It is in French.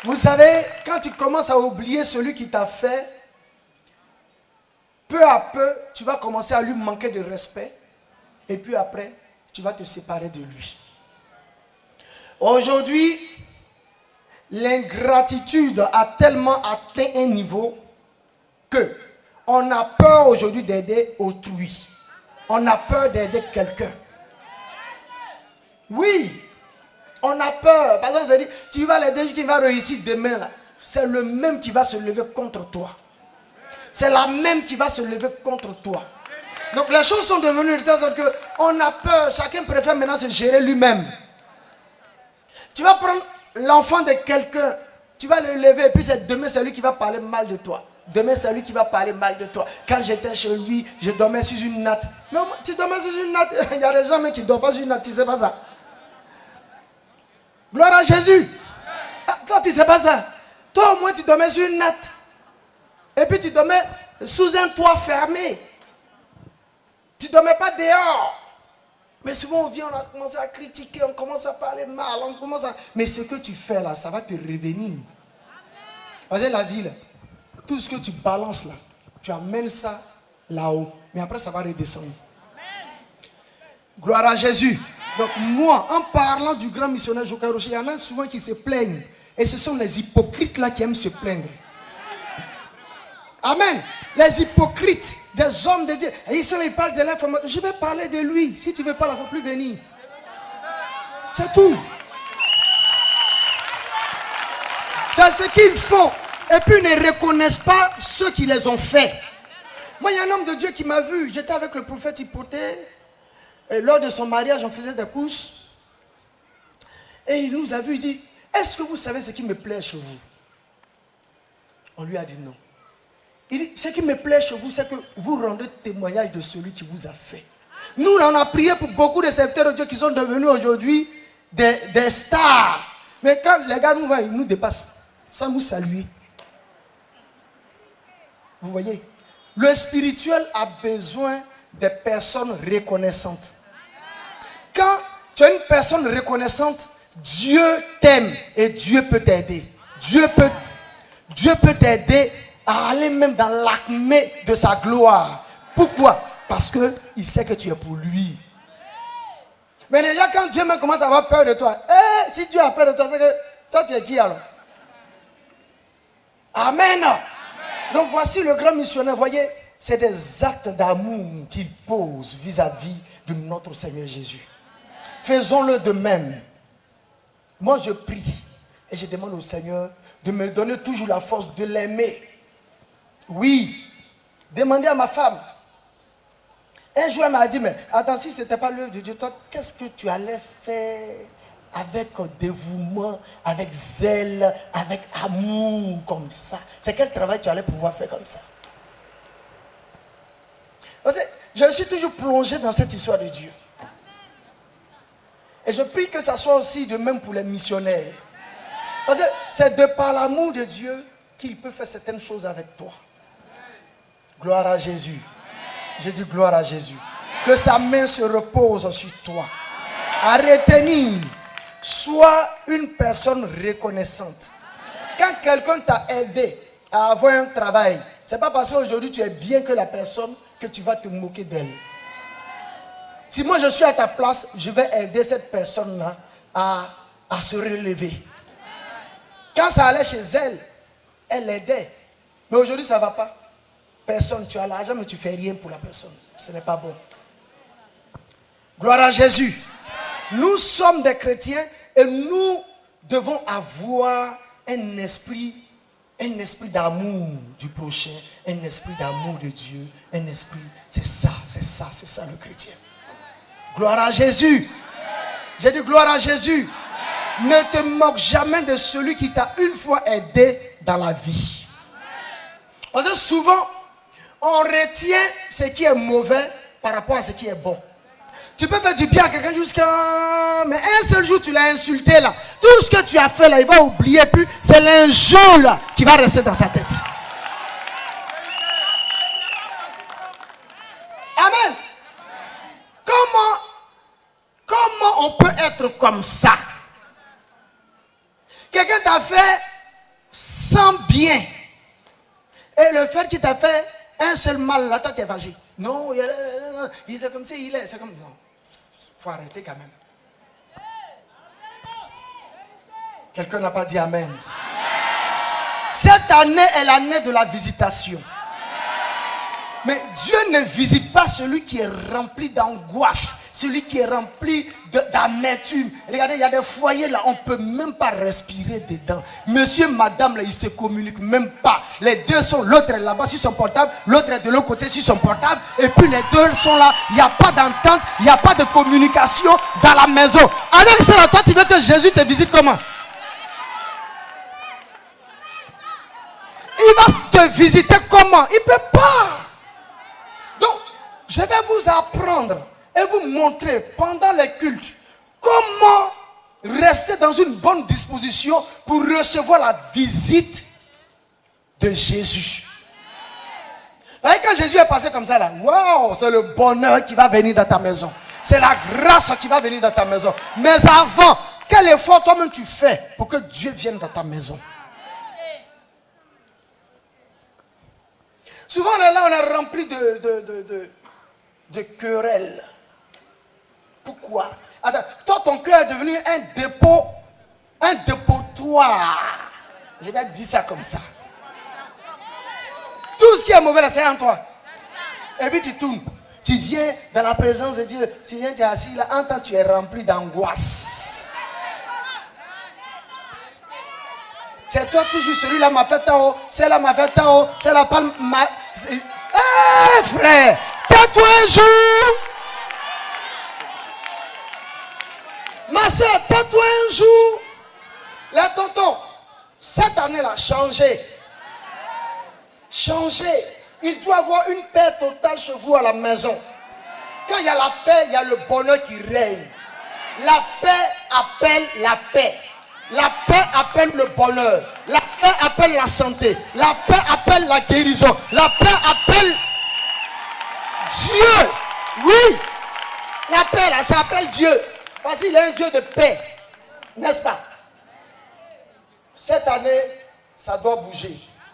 Vous savez, quand tu commences à oublier celui qui t'a fait, peu à peu, tu vas commencer à lui manquer de respect. Et puis après, tu vas te séparer de lui. Aujourd'hui, l'ingratitude a tellement atteint un niveau que on a peur aujourd'hui d'aider autrui. On a peur d'aider quelqu'un. Oui, on a peur. Par exemple, dit, tu vas l'aider qui va réussir demain là. C'est le même qui va se lever contre toi. C'est la même qui va se lever contre toi. Donc les choses sont devenues de telle sorte qu'on a peur. Chacun préfère maintenant se gérer lui-même. Tu vas prendre l'enfant de quelqu'un, tu vas le lever et puis demain c'est lui qui va parler mal de toi. Demain c'est lui qui va parler mal de toi. Quand j'étais chez lui, je dormais sur une natte. Mais tu dormais sur une natte. Il y a des gens qui ne dorment pas sur une natte, tu ne sais pas ça. Gloire à Jésus. Ah, toi tu ne sais pas ça. Toi au moins tu dormais sur une natte. Et puis tu dormais sous un toit fermé. Tu ne dormais pas dehors. Mais souvent on vient, on a commencé à critiquer, on commence à parler mal, on commence à... Mais ce que tu fais là, ça va te revenir. Parce que la vie là, tout ce que tu balances là, tu amènes ça là-haut. Mais après ça va redescendre. Gloire à Jésus. Donc moi, en parlant du grand missionnaire Jokai Rocher, il y en a souvent qui se plaignent. Et ce sont les hypocrites là qui aiment se plaindre. Amen. Les hypocrites, des hommes de Dieu. Et ici, ils parlent de l'information. Je vais parler de lui. Si tu ne veux pas, il ne faut plus venir. C'est tout. C'est ce qu'ils font. Et puis, ils ne reconnaissent pas ceux qui les ont fait. Moi, il y a un homme de Dieu qui m'a vu. J'étais avec le prophète Hypothée. Et lors de son mariage, on faisait des courses. Et il nous a vu. Il dit, est-ce que vous savez ce qui me plaît chez vous? On lui a dit non. Il dit, ce qui me plaît chez vous, c'est que vous rendez témoignage de celui qui vous a fait. Nous, là, on a prié pour beaucoup de serviteurs de Dieu qui sont devenus aujourd'hui des stars. Mais quand les gars nous voient, ils nous dépassent sans nous saluer. Vous voyez? Le spirituel a besoin des personnes reconnaissantes. Quand tu es une personne reconnaissante, Dieu t'aime et Dieu peut t'aider. Dieu peut t'aider à aller même dans l'acmé de sa gloire. Pourquoi? Parce qu'il sait que tu es pour lui. Mais déjà quand Dieu même commence à avoir peur de toi, si Dieu a peur de toi, c'est que toi tu es qui alors? Amen. Donc voici le grand missionnaire, voyez, c'est des actes d'amour qu'il pose vis-à-vis de notre Seigneur Jésus. Faisons-le de même. Moi je prie et je demande au Seigneur de me donner toujours la force de l'aimer. Oui, demandez à ma femme. Un jour, elle m'a dit, mais attends, si ce n'était pas l'œuvre de Dieu, toi, qu'est-ce que tu allais faire avec dévouement, avec zèle, avec amour, comme ça? C'est quel travail tu allais pouvoir faire comme ça? Parce que je suis toujours plongé dans cette histoire de Dieu. Et je prie que ça soit aussi de même pour les missionnaires. Parce que c'est de par l'amour de Dieu qu'il peut faire certaines choses avec toi. Gloire à Jésus. J'ai dit gloire à Jésus. Que sa main se repose sur toi. À retenir, sois une personne reconnaissante. Quand quelqu'un t'a aidé à avoir un travail, ce n'est pas parce qu'aujourd'hui tu es bien que la personne que tu vas te moquer d'elle. Si moi je suis à ta place, je vais aider cette personne-là à se relever. Quand ça allait chez elle, elle l'aidait. Mais aujourd'hui ça ne va pas. Personne, tu as l'argent mais tu ne fais rien pour la personne. Ce n'est pas bon. Gloire à Jésus. Nous sommes des chrétiens et nous devons avoir un esprit d'amour du prochain, un esprit d'amour de Dieu, un esprit, c'est ça le chrétien. Gloire à Jésus. J'ai dit gloire à Jésus. Ne te moque jamais de celui qui t'a une fois aidé dans la vie. Parce que souvent, on retient ce qui est mauvais par rapport à ce qui est bon. Tu peux faire du bien à quelqu'un jusqu'à... Mais un seul jour, tu l'as insulté là. Tout ce que tu as fait là, il va oublier. Puis c'est l'injure là qui va rester dans sa tête. Amen. Comment on peut être comme ça? Quelqu'un t'a fait bien. Et le fait qu'il t'a fait un seul mal, là, toi, tu es fâché. Non, il est comme ça, c'est comme ça. Il faut arrêter quand même. Quelqu'un n'a pas dit Amen. Cette année est l'année de la visitation. Mais Dieu ne visite pas celui qui est rempli d'angoisse, celui qui est rempli d'amertume. Regardez, il y a des foyers là, on ne peut même pas respirer dedans. Monsieur, madame, là, ils ne se communiquent même pas. Les deux sont, l'autre est là-bas sur son portable, l'autre est de l'autre côté sur son portable. Et puis les deux sont là, il n'y a pas d'entente, il n'y a pas de communication dans la maison. Avec cela, toi, tu veux que Jésus te visite comment? Il va te visiter comment? Il ne peut pas. Donc, je vais vous apprendre et vous montrer pendant les cultes comment rester dans une bonne disposition pour recevoir la visite de Jésus. Vous voyez, quand Jésus est passé comme ça là, waouh, c'est le bonheur qui va venir dans ta maison. C'est la grâce qui va venir dans ta maison. Mais avant, quel effort toi-même tu fais pour que Dieu vienne dans ta maison? Souvent, on est là, on est rempli de querelles. Pourquoi? Attends, toi, ton cœur est devenu un dépotoir. Je vais dire ça comme ça. Tout ce qui est mauvais, là, c'est en toi. Et puis tu tournes. Tu viens dans la présence de Dieu. Tu viens, tu es assis là. En temps, tu es rempli d'angoisse. C'est toi toujours, celui-là m'a fait en haut, celle-là m'a fait en haut, celle-là palme m'a... Eh frère, tais-toi un jour. Ma soeur, tais-toi un jour. Là, tonton, cette année-là, changez. Changez. Il doit y avoir une paix totale chez vous à la maison. Quand il y a la paix, il y a le bonheur qui règne. La paix appelle la paix. La paix appelle le bonheur. La paix appelle la santé. La paix appelle la guérison. La paix appelle Dieu. Oui. La paix, là, ça appelle Dieu. Parce qu'il est un Dieu de paix. N'est-ce pas? Cette année, ça doit bouger.